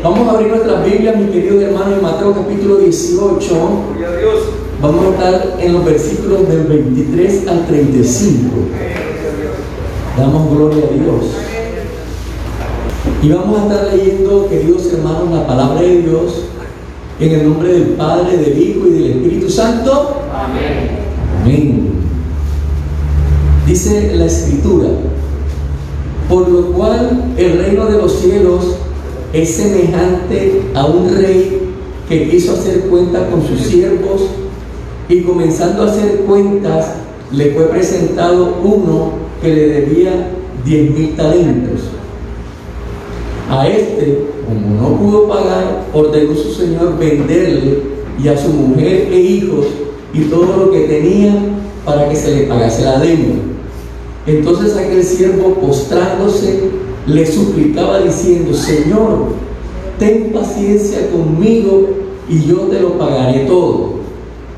Vamos a abrir nuestras Biblias, mis queridos hermanos, en Mateo capítulo 18. Gloria a Dios. Vamos a estar en los versículos del 23 al 35. Damos gloria a Dios. Y vamos a estar leyendo, queridos hermanos, la palabra de Dios en el nombre del Padre, del Hijo y del Espíritu Santo. Amén. Amén. Dice la Escritura: por lo cual el reino de los cielos es semejante a un rey que quiso hacer cuenta con sus siervos, y comenzando a hacer cuentas le fue presentado uno que le debía 10,000 talentos. A este, como no pudo pagar, ordenó su señor venderle y a su mujer e hijos y todo lo que tenía para que se le pagase la deuda. Entonces aquel siervo, postrándose, le suplicaba diciendo: Señor, ten paciencia conmigo y yo te lo pagaré todo.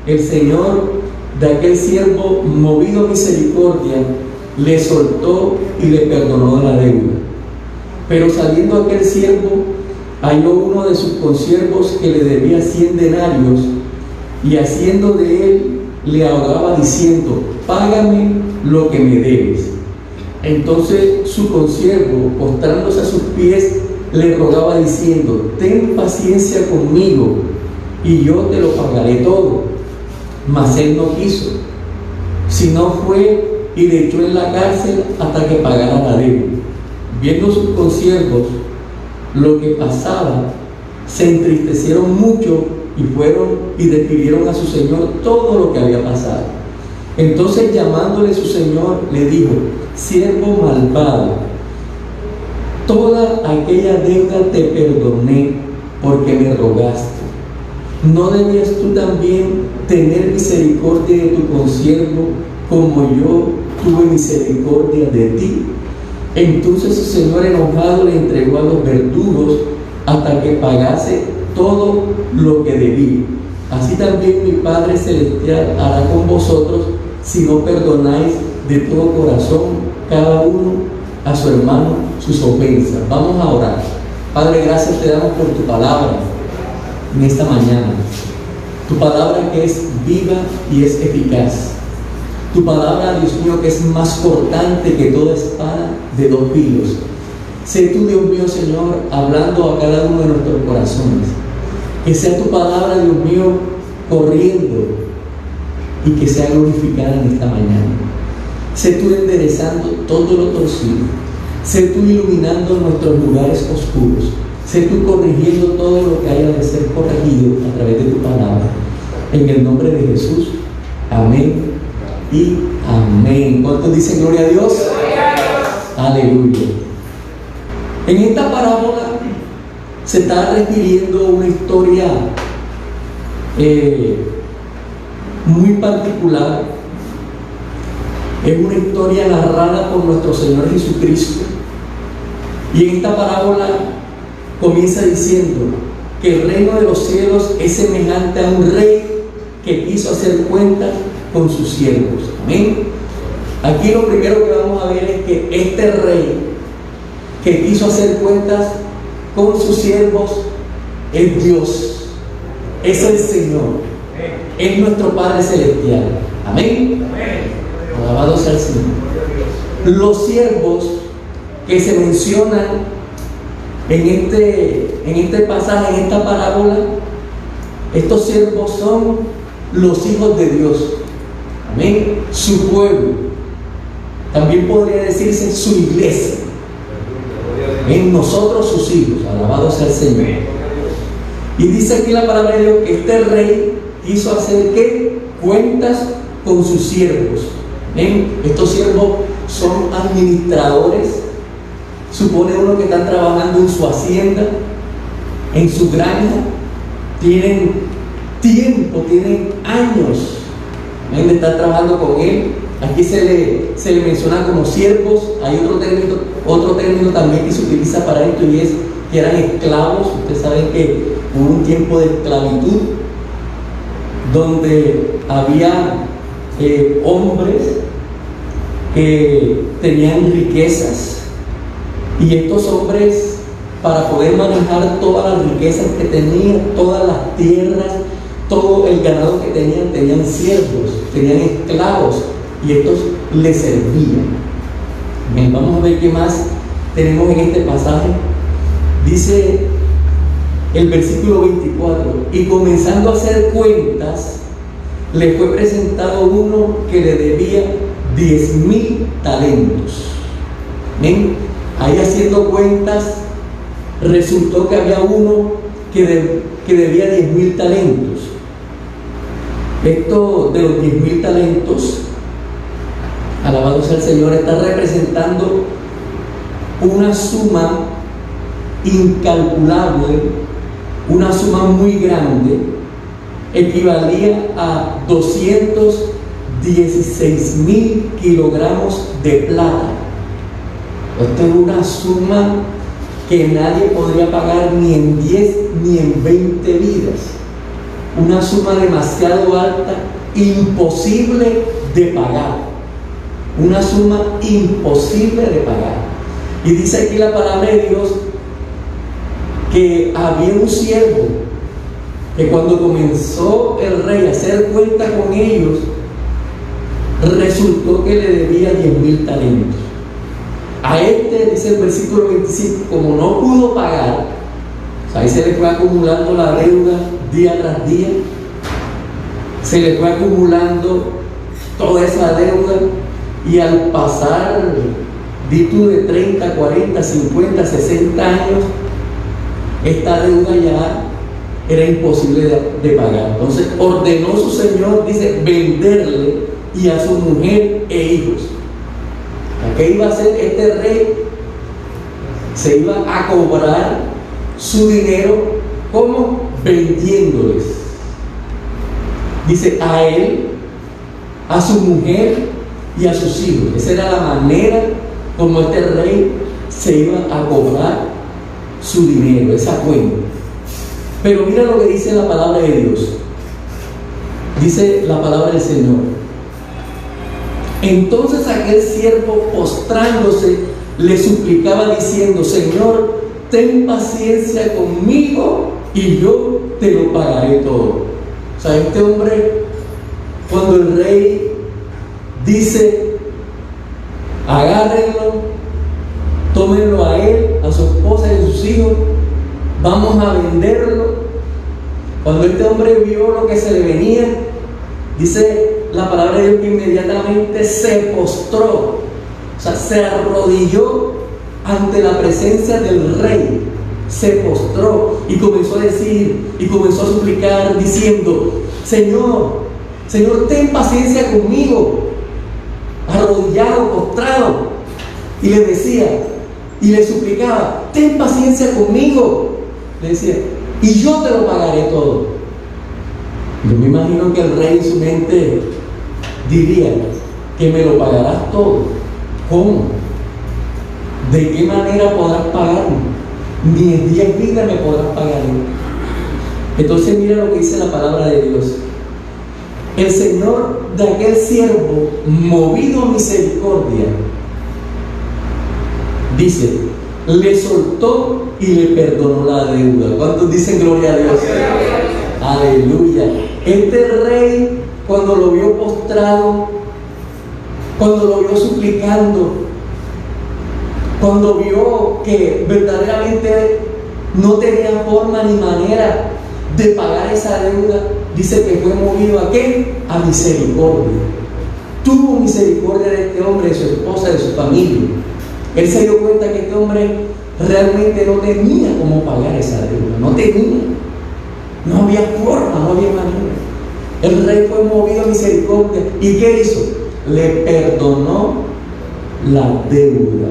El señor de aquel siervo, movido a misericordia, le soltó y le perdonó la deuda. Pero saliendo aquel siervo, halló uno de sus consiervos que le debía 100 denarios, y haciendo de él, le ahogaba diciendo: págame lo que me debes. Entonces su consiervo, postrándose a sus pies, le rogaba diciendo: ten paciencia conmigo y yo te lo pagaré todo. Mas él no quiso, sino fue y le echó en la cárcel hasta que pagara la deuda. Viendo sus consiervos lo que pasaba, se entristecieron mucho y fueron y despidieron a su señor todo lo que había pasado. Entonces, llamándole su señor, le dijo: siervo malvado, toda aquella deuda te perdoné porque me rogaste. ¿No debías tú también tener misericordia de tu consiervo como yo tuve misericordia de ti? Entonces su señor, enojado, le entregó a los verdugos hasta que pagase todo lo que debía. Así también mi Padre Celestial hará con vosotros si no perdonáis de todo corazón cada uno a su hermano sus ofensas. Vamos a orar. Padre, gracias te damos por tu palabra en esta mañana. Tu palabra que es viva y es eficaz. Tu palabra, Dios mío, que es más cortante que toda espada de 2 filos. Sé tú, Dios mío, Señor, hablando a cada uno de nuestros corazones. Que sea tu palabra, Dios mío, corriendo y que sea glorificada en esta mañana. Sé tú enderezando todo lo torcido. Sé tú iluminando nuestros lugares oscuros. Sé tú corrigiendo todo lo que haya de ser corregido a través de tu palabra. En el nombre de Jesús. Amén y amén. ¿Cuántos dicen gloria a Dios? Gloria a Dios. Aleluya. En esta parábola se está refiriendo a una historia muy particular. Es una historia narrada por nuestro Señor Jesucristo. Y en esta parábola comienza diciendo que el reino de los cielos es semejante a un rey que quiso hacer cuentas con sus siervos. Amén. Aquí lo primero que vamos a ver es que este rey que quiso hacer cuentas con sus siervos es Dios, es el Señor, es nuestro Padre Celestial. Amén. Alabado sea el Señor. Los siervos que se mencionan en este pasaje, en esta parábola, estos siervos son los hijos de Dios. Amén. Su pueblo. También podría decirse su iglesia. En nosotros sus hijos. Alabado sea el Señor. Y dice aquí la palabra de Dios que este rey quiso hacer ¿qué? Cuentas con sus siervos. ¿Ven? Estos siervos son administradores. Supone uno que están trabajando en su hacienda, en su granja. Tienen tiempo, tienen años de estar trabajando con él. Aquí se le menciona como siervos. Hay otro término también que se utiliza para esto, y es que eran esclavos. Ustedes saben que hubo un tiempo de esclavitud donde había hombres que tenían riquezas, y estos hombres para poder manejar todas las riquezas que tenía, todas las tierras, todo el ganado que tenían siervos, tenían esclavos, y estos le servían. Bien, vamos a ver qué más tenemos en este pasaje. Dice el versículo 24: y comenzando a hacer cuentas, le fue presentado uno que le debía 10,000 talentos. ¿Ven? Ahí haciendo cuentas, resultó que había uno que debía 10,000 talentos. Esto de los 10,000 talentos, alabado sea el Señor, está representando una suma incalculable, una suma muy grande, equivalía a 216,000 kilogramos de plata. Esta es una suma que nadie podría pagar ni en 10 ni en 20 vidas. Una suma demasiado alta, imposible de pagar. Una suma imposible de pagar. Y dice aquí la palabra de Dios que había un siervo que cuando comenzó el rey a hacer cuenta con ellos, resultó que le debía 10,000 talentos. A este, dice el versículo 25, como no pudo pagar, o sea, ahí se le fue acumulando la deuda día tras día, se le fue acumulando toda esa deuda, y al pasar, di tú, de 30, 40, 50, 60 años, esta deuda ya era imposible de pagar. Entonces ordenó su señor, dice, venderle y a su mujer e hijos. ¿Qué iba a hacer este rey? Se iba a cobrar su dinero, ¿cómo? Vendiéndoles. Dice, a él, a su mujer y a sus hijos. Esa era la manera como este rey se iba a cobrar su dinero, esa cuenta. Pero mira lo que dice la palabra de Dios. Dice la palabra del Señor: entonces aquel siervo, postrándose, le suplicaba diciendo: Señor, ten paciencia conmigo y yo te lo pagaré todo. O sea, este hombre, cuando el rey dice: agárrenlo, tómenlo a él, a su esposa y a sus hijos, vamos a venderlo. Cuando este hombre vio lo que se le venía, dice la palabra de Dios que inmediatamente se postró, o sea, se arrodilló ante la presencia del rey, se postró y comenzó a decir, y comenzó a suplicar diciendo: Señor, ten paciencia conmigo. Arrodillado, postrado, y le decía, y le suplicaba: ten paciencia conmigo. Le decía: y yo te lo pagaré todo. Yo me imagino que el rey en su mente diría: que me lo pagarás todo. ¿Cómo? ¿De qué manera podrás pagarme? Ni en 10 vidas me podrás pagar. Entonces mira lo que dice la palabra de Dios. El Señor de aquel siervo, movido a misericordia, dice, le soltó y le perdonó la deuda. ¿Cuántos dicen gloria a Dios? Aleluya. Este rey, cuando lo vio postrado, cuando lo vio suplicando, cuando vio que verdaderamente no tenía forma ni manera de pagar esa deuda, dice que fue movido ¿a qué? A misericordia. Tuvo misericordia de este hombre, de su esposa, de su familia. Él se dio cuenta que este hombre realmente no tenía cómo pagar esa deuda, no tenía, no había forma, no había manera. El rey fue movido a misericordia. ¿Y qué hizo? Le perdonó la deuda.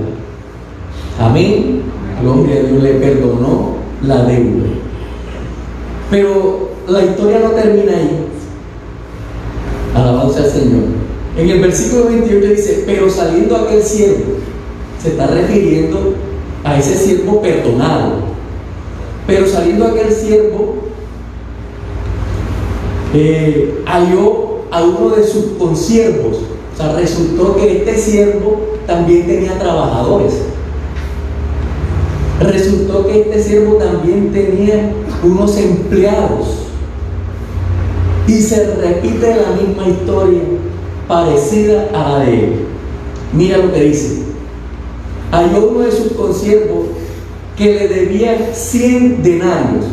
Amén. Gloria a Dios, le perdonó la deuda. Pero la historia no termina ahí. Alabado sea el Señor. En el versículo 28 dice: pero saliendo aquel siervo, se está refiriendo a ese siervo perdonado. Pero saliendo aquel siervo, halló a uno de sus consiervos. O sea, resultó que este siervo también tenía trabajadores. Resultó que este siervo también tenía unos empleados y se repite la misma historia parecida a la de él. Mira lo que dice: halló uno de sus consiervos que le debía 100 denarios.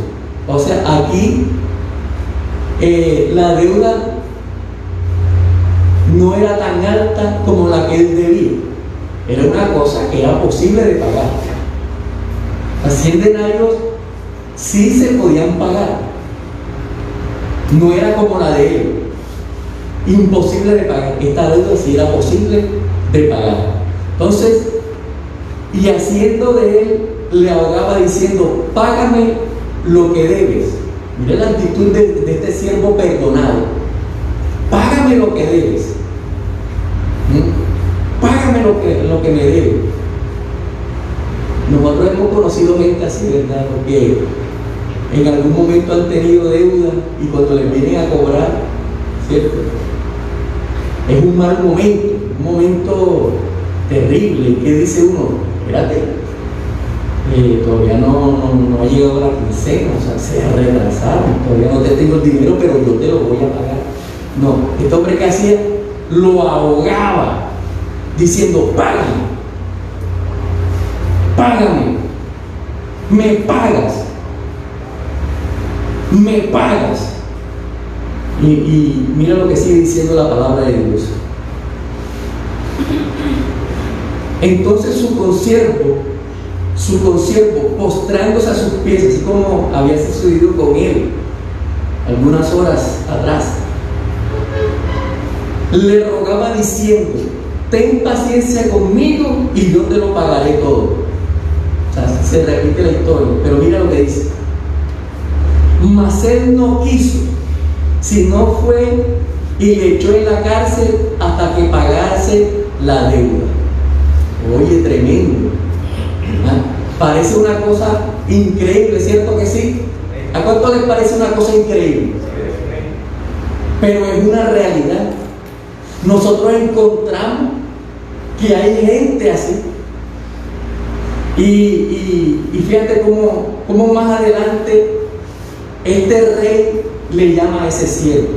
O sea, aquí la deuda no era tan alta como la que él debía. Era una cosa que era posible de pagar. A 100 denarios sí se podían pagar. No era como la de él, imposible de pagar. Esta deuda sí era posible de pagar. Entonces, y haciendo de él, le ahogaba diciendo: págame lo que debes. Mire la actitud de este siervo perdonado. Págame lo que debes. Págame lo que me debes. Nosotros hemos conocido gente así, ¿verdad? Porque en algún momento han tenido deuda y cuando les vienen a cobrar, ¿cierto? Es un mal momento, un momento terrible. ¿Qué dice uno? Espérate, todavía no ha llegado la quincena, o sea, se ha retrasado, todavía no te tengo el dinero, pero yo te lo voy a pagar. No, este hombre que hacía, lo ahogaba diciendo: págame, págame, me pagas. Y mira lo que sigue diciendo la palabra de Dios. Entonces su consiervo, postrándose a sus pies, así como había sucedido con él algunas horas atrás, le rogaba diciendo: ten paciencia conmigo y yo te lo pagaré todo. O sea, se repite la historia, pero mira lo que dice: mas él no quiso, sino fue y le echó en la cárcel hasta que pagase la deuda. Oye, tremendo. Parece una cosa increíble, ¿cierto que sí? ¿A cuánto les parece una cosa increíble? Pero es una realidad. Nosotros encontramos que hay gente así. Y fíjate cómo más adelante este rey le llama a ese siervo.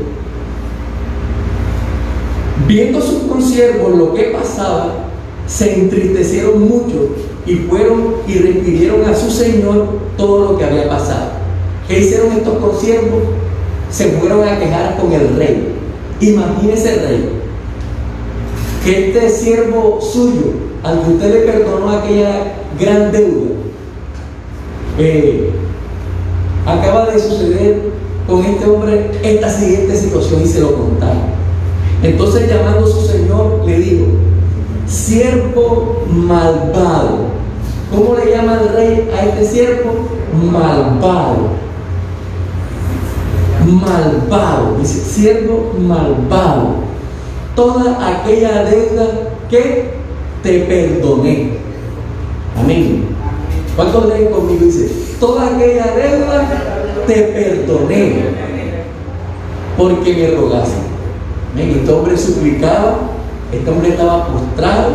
Viendo sus consiervos lo que pasaba, se entristecieron mucho y fueron y refirieron a su señor todo lo que había pasado. ¿Qué hicieron estos consiervos? Se fueron a quejar con el rey. Imagínese el rey, que este siervo suyo, al que usted le perdonó aquella gran deuda, acaba de suceder con este hombre esta siguiente situación, y se lo contaron. Entonces, llamando a su señor, le dijo: siervo malvado. ¿Cómo le llama el rey a este siervo? Malvado. Malvado, dice: siervo malvado. Toda aquella deuda que te perdoné. Amén. ¿Cuántos leen conmigo? Dice: toda aquella deuda te perdoné porque me rogaste. Amén. Este hombre suplicaba, este hombre estaba postrado,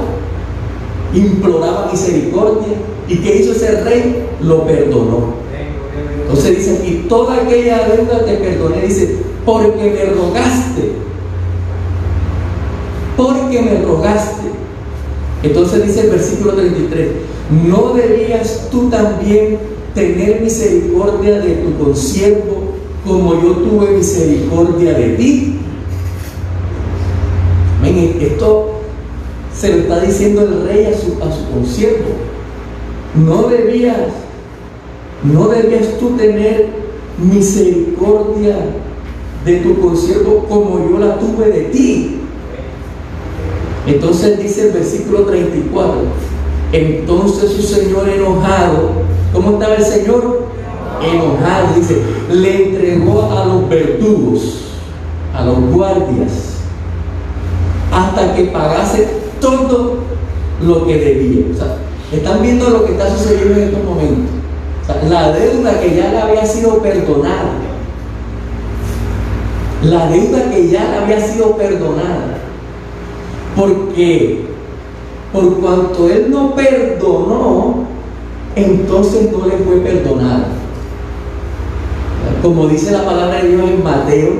imploraba misericordia. ¿Y qué hizo ese rey? Lo perdonó. Entonces dice aquí: toda aquella deuda te perdoné, dice, porque me rogaste. Porque me rogaste. Entonces dice el versículo 33: ¿no debías tú también tener misericordia de tu consiervo como yo tuve misericordia de ti? Amén. Esto se lo está diciendo el rey a su consiervo. No debías tú tener misericordia de tu consiervo como yo la tuve de ti. Entonces dice el versículo 34: entonces su señor enojado, ¿cómo estaba el señor? Enojado, dice, le entregó a los verdugos, a los guardias, hasta que pagase todo lo que debía. O sea, están viendo lo que está sucediendo en estos momentos. O sea, la deuda que ya le había sido perdonada. La deuda que ya le había sido perdonada. Porque por cuanto él no perdonó, entonces no le fue perdonado. Como dice la palabra de Dios en Mateo,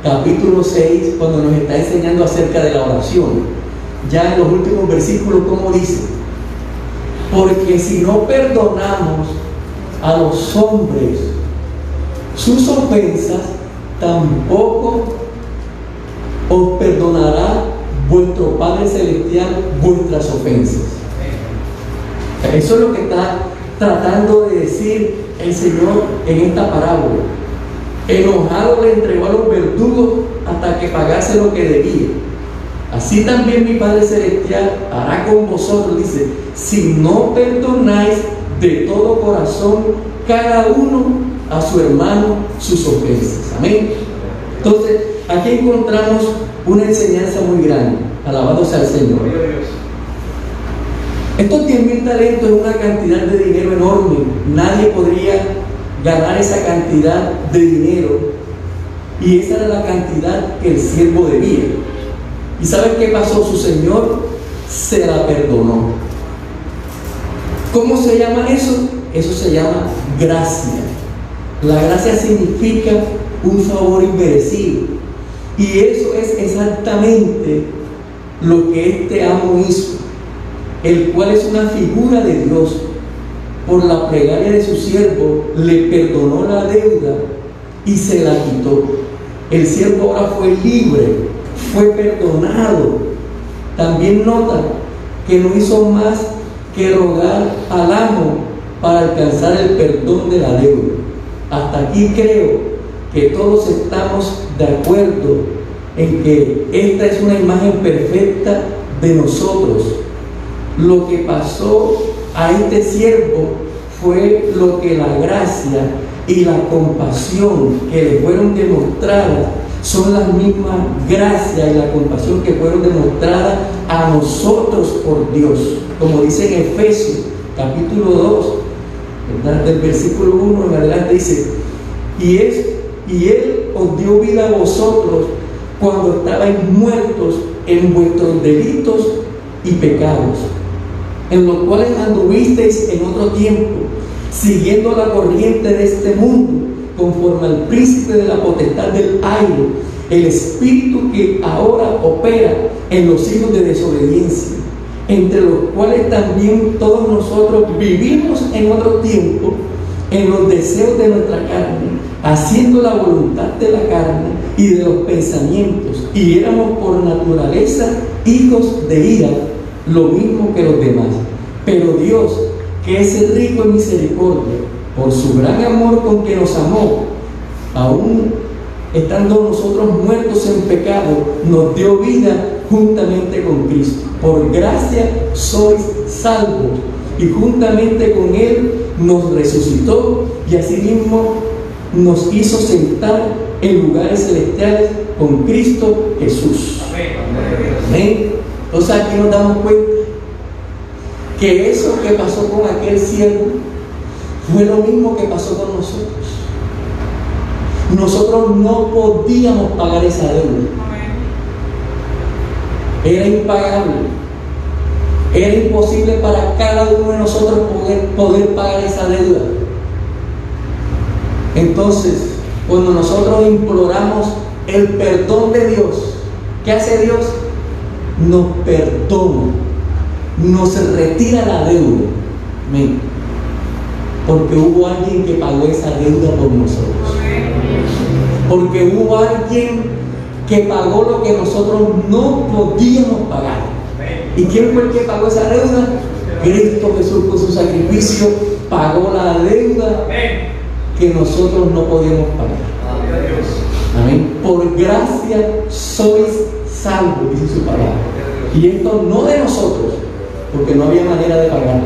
capítulo 6, cuando nos está enseñando acerca de la oración. Ya en los últimos versículos, ¿cómo dice? Porque si no perdonamos a los hombres sus ofensas, tampoco os perdonará vuestro Padre Celestial vuestras ofensas. Eso es lo que está tratando de decir el Señor en esta parábola. Enojado le entregó a los verdugos hasta que pagase lo que debía. Así también mi Padre Celestial hará con vosotros, dice, si no perdonáis de todo corazón cada uno a su hermano sus ofensas. Amén. Entonces, aquí encontramos una enseñanza muy grande. Alabado sea el Señor. Estos 10,000 talentos es una cantidad de dinero enorme. Nadie podría ganar esa cantidad de dinero. Y esa era la cantidad que el siervo debía. ¿Y sabes qué pasó? Su Señor se la perdonó. ¿Cómo se llama eso? Eso se llama gracia. La gracia significa un favor inmerecido. Y eso es exactamente lo que este amo hizo, el cual es una figura de Dios. Por la plegaria de su siervo le perdonó la deuda y se la quitó. El siervo ahora fue libre, fue perdonado. También nota que no hizo más que rogar al amo para alcanzar el perdón de la deuda. Hasta aquí creo que todos estamos de acuerdo en que esta es una imagen perfecta de nosotros. Lo que pasó a este siervo fue lo que la gracia y la compasión que le fueron demostradas son las mismas gracias y la compasión que fueron demostradas a nosotros por Dios. Como dice en Efesios capítulo 2, ¿verdad? Del versículo 1 en adelante dice, y Él os dio vida a vosotros cuando estabais muertos en vuestros delitos y pecados, en los cuales anduvisteis en otro tiempo, siguiendo la corriente de este mundo, conforme al príncipe de la potestad del aire, el espíritu que ahora opera en los hijos de desobediencia, entre los cuales también todos nosotros vivimos en otro tiempo, en los deseos de nuestra carne, haciendo la voluntad de la carne y de los pensamientos, y éramos por naturaleza hijos de ira, lo mismo que los demás. Pero Dios, que es rico en misericordia, por su gran amor con que nos amó, aún estando nosotros muertos en pecado, nos dio vida juntamente con Cristo. Por gracia sois salvos, y juntamente con Él nos resucitó, y asimismo nos hizo sentar en lugares celestiales con Cristo Jesús. Amén. Entonces aquí nos damos cuenta que eso que pasó con aquel siervo fue lo mismo que pasó con nosotros. Nosotros no podíamos pagar esa deuda. Era impagable. Era imposible para cada uno de nosotros poder pagar esa deuda. Entonces, cuando nosotros imploramos el perdón de Dios, ¿qué hace Dios? Nos perdona, nos retira la deuda. Amén. Porque hubo alguien que pagó esa deuda por nosotros. Porque hubo alguien que pagó lo que nosotros no podíamos pagar. ¿Y quién fue el que pagó esa deuda? Cristo Jesús con su sacrificio pagó la deuda que nosotros no podíamos pagar. Amén. Por gracia sois salvos, dice su palabra. Y esto no de nosotros, porque no había manera de pagarlo.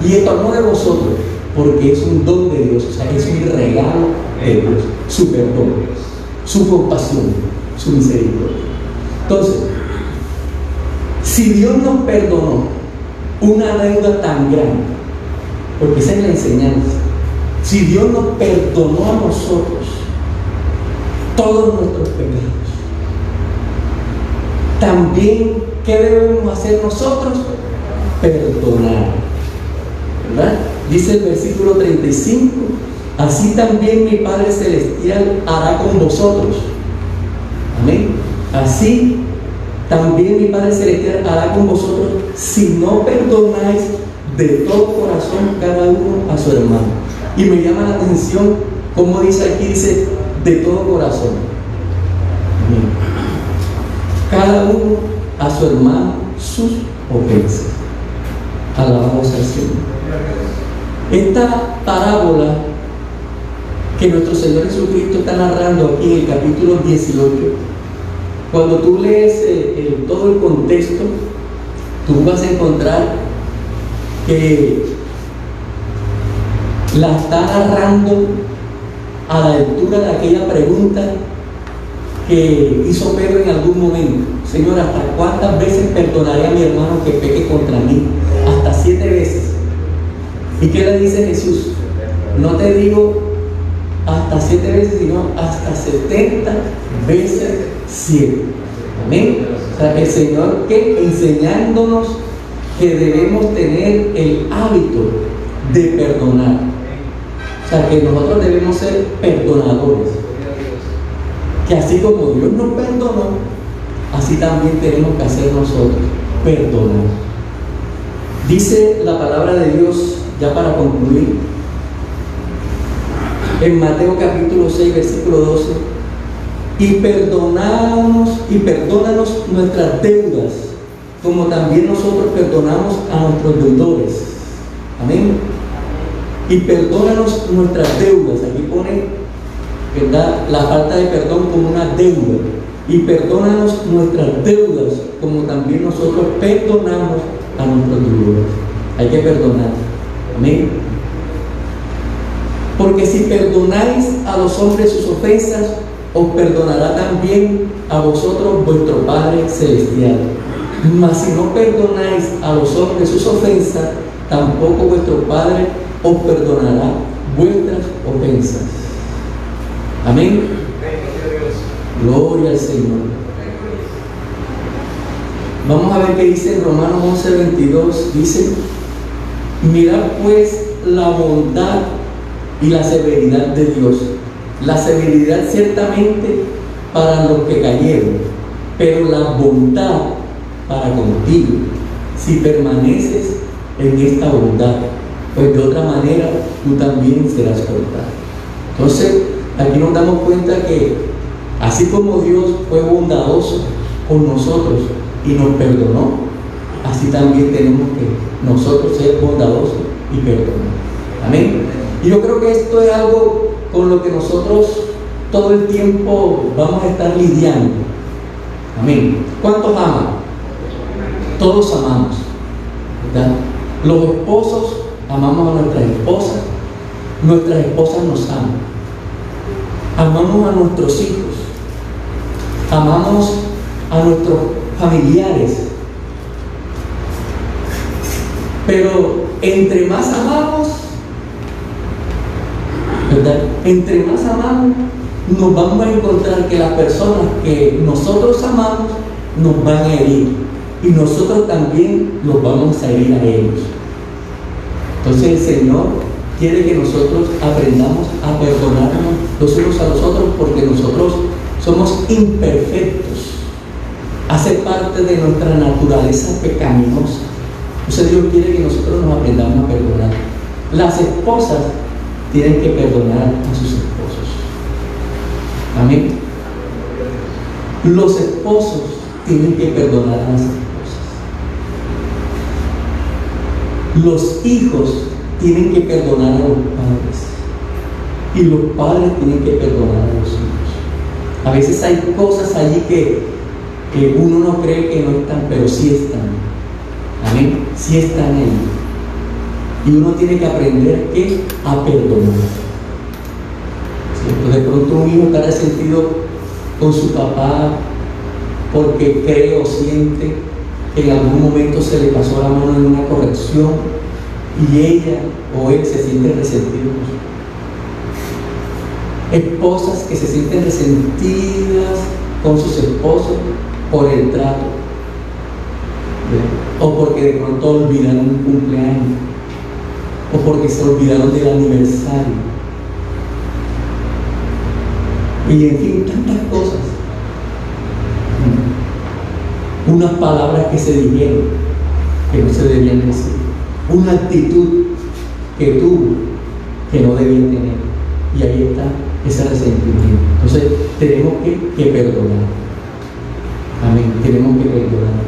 Y esto no de vosotros, porque es un don de Dios, o sea, es un regalo de Dios, su perdón, su compasión, su misericordia. Entonces, si Dios nos perdonó una deuda tan grande, porque esa es la enseñanza, si Dios nos perdonó a nosotros todos nuestros pecados, también, ¿qué debemos hacer nosotros? Perdonar, ¿verdad? Dice el versículo 35, así también mi Padre Celestial hará con vosotros. Amén. Así también mi Padre Celestial hará con vosotros si no perdonáis de todo corazón cada uno a su hermano. Y me llama la atención como dice aquí, dice de todo corazón. Amén. Cada uno a su hermano sus ofensas. Alabamos al Señor. Esta parábola que nuestro Señor Jesucristo está narrando aquí en el capítulo 18, cuando tú lees todo el contexto, tú vas a encontrar que la está narrando a la altura de aquella pregunta que hizo Pedro en algún momento. Señor, ¿hasta cuántas veces perdonaré a mi hermano que peque contra mí? Hasta 7 veces. ¿Y qué le dice Jesús? No te digo hasta 7 veces, sino hasta 70 veces 7. Amén. O sea, el Señor que enseñándonos que debemos tener el hábito de perdonar. O sea, que nosotros debemos ser perdonadores. Que así como Dios nos perdonó, así también tenemos que hacer nosotros, perdonar. Dice la palabra de Dios, ya para concluir, en Mateo capítulo 6, versículo 12, y perdónanos nuestras deudas, como también nosotros perdonamos a nuestros deudores. Amén. Y perdónanos nuestras deudas. Aquí pone, ¿verdad?, la falta de perdón como una deuda. Y perdónanos nuestras deudas, como también nosotros perdonamos a nuestros deudores. Hay que perdonar. Amén. Porque si perdonáis a los hombres sus ofensas, os perdonará también a vosotros vuestro Padre Celestial. Mas si no perdonáis a los hombres sus ofensas, tampoco vuestro Padre os perdonará vuestras ofensas. Amén. Gloria al Señor. Vamos a ver qué dice en Romanos 11:22. Dice: mirad pues la bondad y la severidad de Dios. La severidad ciertamente para los que cayeron, pero la bondad para contigo, si permaneces en esta bondad, pues de otra manera tú también serás cortado. Entonces, aquí nos damos cuenta que así como Dios fue bondadoso con nosotros y nos perdonó, así también tenemos que nosotros ser bondadosos y perdonar. Amén. Y yo creo que esto es algo con lo que nosotros todo el tiempo vamos a estar lidiando. Amén. ¿Cuántos aman? Todos amamos, ¿verdad? Los esposos amamos a nuestras esposas nos aman. Amamos a nuestros hijos, amamos a nuestros familiares. Pero entre más amamos, ¿verdad?, entre más amamos, nos vamos a encontrar que las personas que nosotros amamos nos van a herir. Y nosotros también los vamos a herir a ellos. Entonces el Señor quiere que nosotros aprendamos a perdonarnos los unos a los otros, porque nosotros somos imperfectos. Hace parte de nuestra naturaleza pecaminosa. Entonces Dios quiere que nosotros nos aprendamos a perdonar. Las esposas tienen que perdonar a sus esposos. Amén. Los esposos tienen que perdonar a las esposas. Los hijos tienen que perdonar a los padres. Y los padres tienen que perdonar a los hijos. A veces hay cosas allí que uno no cree que no están, pero sí están. Amén. Sí están ahí. Y uno tiene que aprender a perdonar. ¿Cierto? De pronto un hijo está resentido con su papá porque cree o siente que en algún momento se le pasó la mano en una corrección y ella o él se siente resentido. Esposas que se sienten resentidas con sus esposos por el trato, ¿verdad?, o porque de pronto olvidaron un cumpleaños. o porque se olvidaron del aniversario. Y en fin, tantas cosas. Unas palabras que se dijeron que no se debían decir, una actitud que tuvo que no debía tener, y ahí está ese resentimiento. Entonces tenemos que perdonar. Amén, tenemos que perdonar.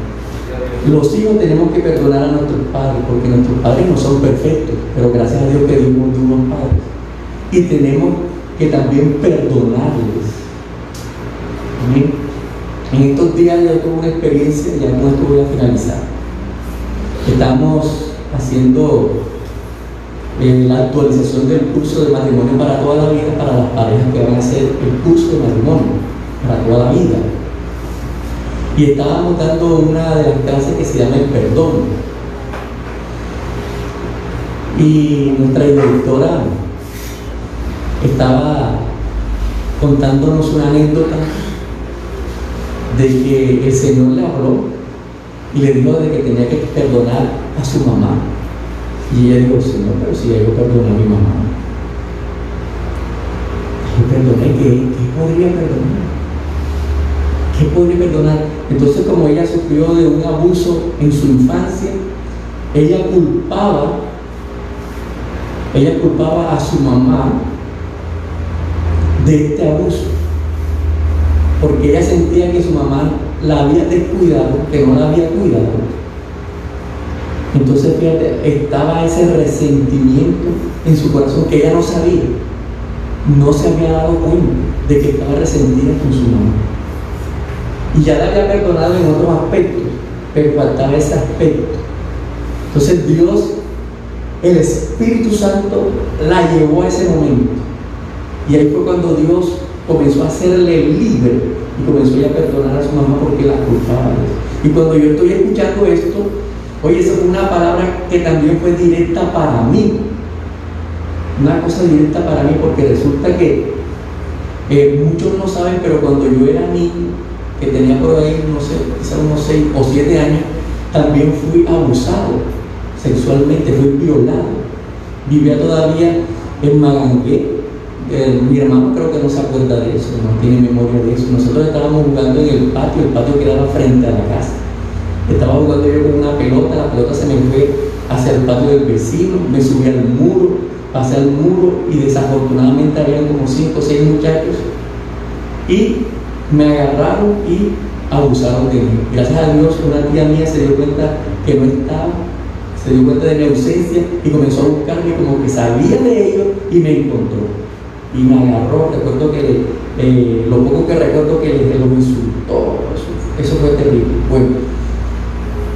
Los hijos tenemos que perdonar a nuestros padres, porque nuestros padres no son perfectos, pero gracias a Dios que dimos de unos padres, y tenemos que también perdonarles. Amén. En estos días yo tuve una experiencia, ya con esto voy a finalizar. Estamos haciendo la actualización del curso de matrimonio para toda la vida para las parejas que van a hacer el curso de matrimonio para toda la vida. Y estábamos dando una de las clases que se llama el perdón. Y nuestra directora estaba contándonos una anécdota de que el Señor le habló y le dijo de que tenía que perdonar a su mamá. Y ella dijo: Señor, pero si yo perdoné a mi mamá, yo perdoné, ¿qué podría perdonar? ¿Qué podría perdonar? Entonces, como ella sufrió de un abuso en su infancia, ella culpaba a su mamá de este abuso, porque ella sentía que su mamá la había descuidado, que no la había cuidado. Entonces, fíjate, estaba ese resentimiento en su corazón que ella no sabía, no se había dado cuenta de que estaba resentida con su mamá. Y ya la había perdonado en otros aspectos, pero faltaba ese aspecto. Entonces Dios, el Espíritu Santo, la llevó a ese momento. Y ahí fue cuando Dios comenzó a hacerle libre y comenzó a perdonar a su mamá porque la culpaba. Y cuando yo estoy escuchando esto, oye, esa fue una palabra que también fue directa para mí. Una cosa directa para mí, porque resulta que muchos no saben, pero cuando yo era niño, que tenía por ahí, no sé, quizás unos 6 o 7 años, también fui abusado sexualmente, fui violado. Vivía todavía en Magangué. Mi hermano creo que no se acuerda de eso, no tiene memoria de eso. Nosotros estábamos jugando en el patio quedaba frente a la casa. Estaba jugando yo con una pelota, la pelota se me fue hacia el patio del vecino, me subí al muro, pasé al muro y desafortunadamente habían como 5 o 6 muchachos y me agarraron y abusaron de mí. Gracias a Dios, una tía mía se dio cuenta que no estaba, se dio cuenta de mi ausencia y comenzó a buscarme, como que sabía de ello, y me encontró y me agarró. Recuerdo que lo poco que recuerdo que lo insultó, eso fue terrible. Bueno,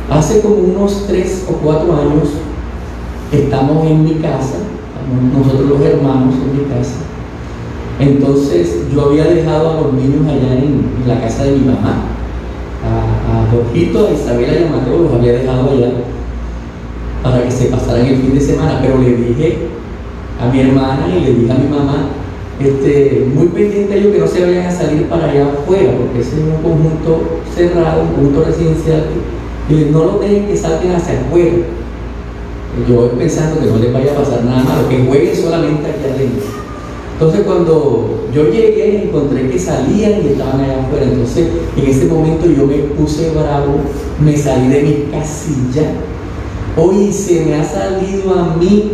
hace como unos 3 o 4 años estamos en mi casa, nosotros los hermanos en mi casa. Entonces yo había dejado a los niños allá en la casa de mi mamá, a Jorgito, a Isabela y a Mateo, los había dejado allá para que se pasaran el fin de semana, pero le dije a mi hermana y le dije a mi mamá, muy pendiente a ellos, que no se vayan a salir para allá afuera, porque ese es un conjunto cerrado, un conjunto residencial, y no lo dejen que salgan hacia afuera. Yo voy pensando que no les vaya a pasar nada malo, que jueguen solamente aquí adentro. Entonces cuando yo llegué, encontré que salían y estaban allá afuera. Entonces en ese momento yo me puse bravo, me salí de mi casilla. Hoy se me ha salido a mí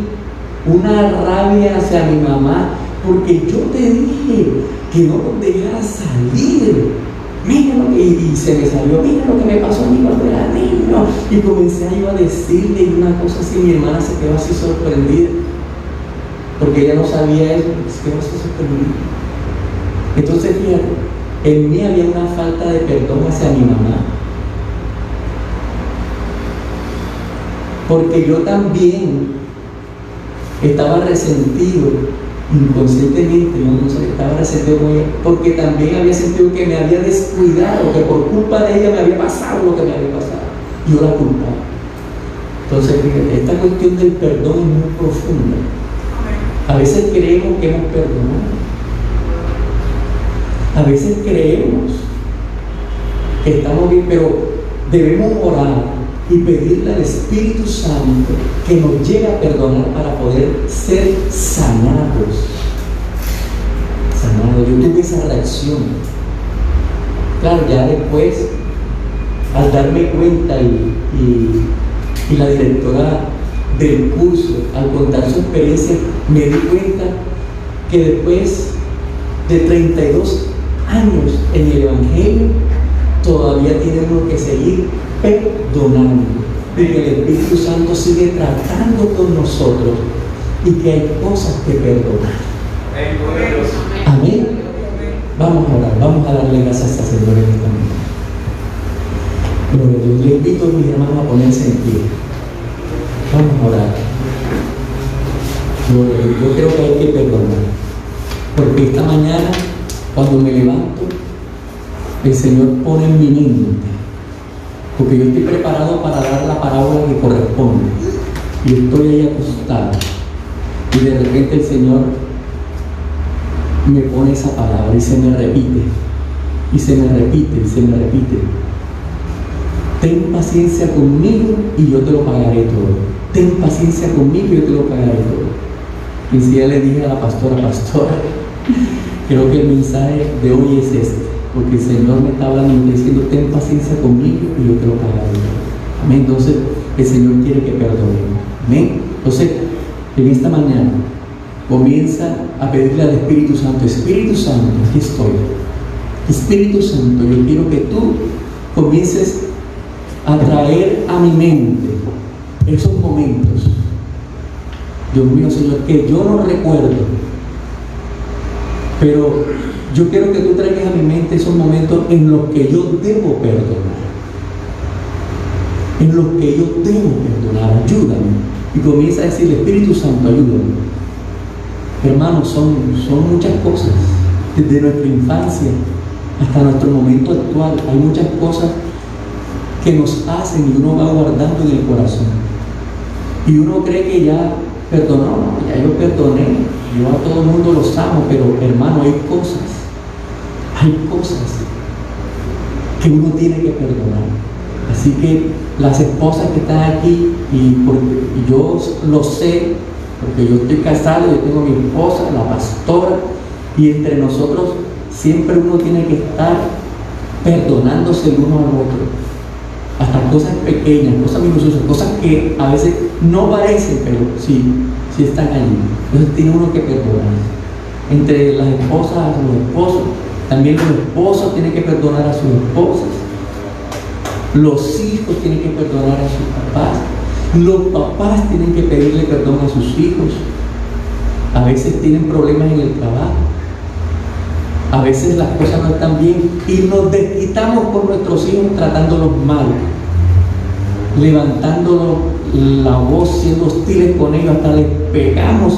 una rabia hacia mi mamá, porque yo te dije que no los dejaras salir. Mira lo que, y se me salió, mira lo que me pasó a mí cuando era niño. Y comencé a decirle, y una cosa así, mi hermana se quedó así sorprendida, porque ella no sabía eso, se quedó así sorprendida. Entonces, fíjate, en mí había una falta de perdón hacia mi mamá, porque yo también estaba resentido inconscientemente, no sé, estaba resentido con ella, porque también había sentido que me había descuidado, que por culpa de ella me había pasado lo que me había pasado. Yo la culpaba. Entonces, fíjate, esta cuestión del perdón es muy profunda. A veces creemos que hemos perdonado. A veces creemos que estamos bien, pero debemos orar y pedirle al Espíritu Santo que nos lleve a perdonar para poder ser sanados. Yo tuve esa reacción. Claro, ya después, al darme cuenta y la directora del curso, al contar su experiencia, me di cuenta que después de 32 años en el Evangelio, todavía tenemos que seguir perdonando, y que el Espíritu Santo sigue tratando con nosotros y que hay cosas que perdonar. Amén. Vamos a orar, vamos a darle gracias al Señor en esta mañana. Gloria a Dios. Le invito a mis hermanos a ponerse en pie. Vamos a orar. Yo creo que hay que perdonar, porque esta mañana, cuando me levanto, el Señor pone en mi mente, porque yo estoy preparado para dar la parábola que corresponde, y estoy ahí acostado, y de repente el Señor me pone esa palabra y se me repite, y se me repite, y se me repite: ten paciencia conmigo y yo te lo pagaré todo. Ten paciencia conmigo y yo te lo pagaré todo. Y si ya le dije a la pastora, creo que el mensaje de hoy es este, porque el Señor me está hablando y diciendo: ten paciencia conmigo y yo te lo pagaré todo. Amén. Entonces el Señor quiere que perdonemos. Amén. Entonces, en esta mañana comienza a pedirle al Espíritu Santo: Espíritu Santo, aquí estoy. Espíritu Santo, yo quiero que tú comiences a traer a mi mente esos momentos, Dios mío, Señor, que yo no recuerdo, pero yo quiero que tú traigas a mi mente esos momentos en los que yo debo perdonar, en los que yo debo perdonar. Ayúdame. Y comienza a decirle: Espíritu Santo, ayúdame. Hermanos, son muchas cosas, desde nuestra infancia hasta nuestro momento actual. Hay muchas cosas que nos hacen y uno va guardando en el corazón, y uno cree que ya perdonó. Ya yo perdoné, yo a todo el mundo los amo, pero hermano, hay cosas que uno tiene que perdonar. Así que las esposas que están aquí, y yo lo sé, porque yo estoy casado, yo tengo mi esposa, la pastora, y entre nosotros siempre uno tiene que estar perdonándose el uno al otro, hasta cosas pequeñas, cosas minuciosas, cosas que a veces no parecen, pero sí están allí. Entonces tiene uno que perdonar. Entre las esposas, los esposos, también los esposos tienen que perdonar a sus esposas, los hijos tienen que perdonar a sus papás, los papás tienen que pedirle perdón a sus hijos. A veces tienen problemas en el trabajo, a veces las cosas no están bien y nos desquitamos con nuestros hijos tratándolos mal, levantando la voz, siendo hostiles con ellos, hasta les pegamos,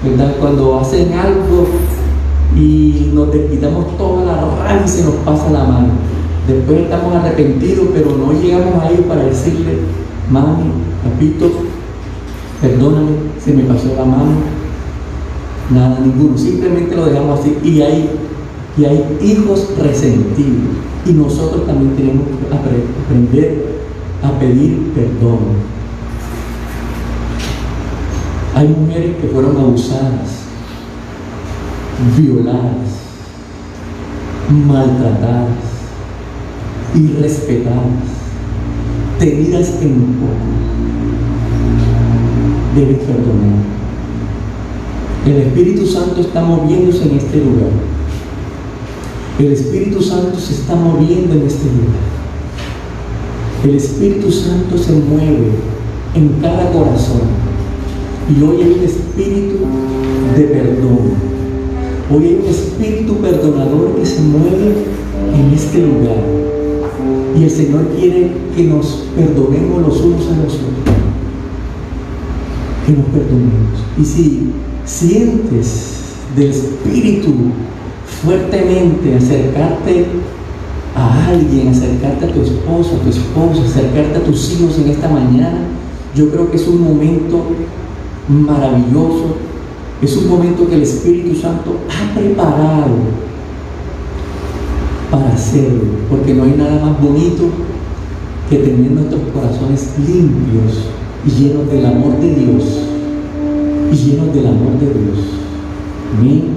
¿verdad? Cuando hacen algo y nos desquitamos toda la rabia y se nos pasa la mano. Después estamos arrepentidos, pero no llegamos a ellos para decirle: mami, papito, perdóname, se me pasó la mano. Nada, ninguno, simplemente lo dejamos así. Y hay hijos resentidos, y nosotros también tenemos que aprender a pedir perdón. Hay mujeres que fueron abusadas, violadas, maltratadas, irrespetadas, tenidas en poco. Deben perdonar. El Espíritu Santo está moviéndose en este lugar. El Espíritu Santo se está moviendo en este lugar. El Espíritu Santo se mueve en cada corazón. Y hoy hay un espíritu de perdón. Hoy hay un espíritu perdonador que se mueve en este lugar. Y el Señor quiere que nos perdonemos los unos a los otros. Que nos perdonemos. Y si sientes del Espíritu fuertemente acercarte a alguien, acercarte a tu esposo, a tu esposa, acercarte a tus hijos en esta mañana, yo creo que es un momento maravilloso, es un momento que el Espíritu Santo ha preparado para hacerlo, porque no hay nada más bonito que tener nuestros corazones limpios y llenos del amor de Dios. Y llenos del amor de Dios. Amén.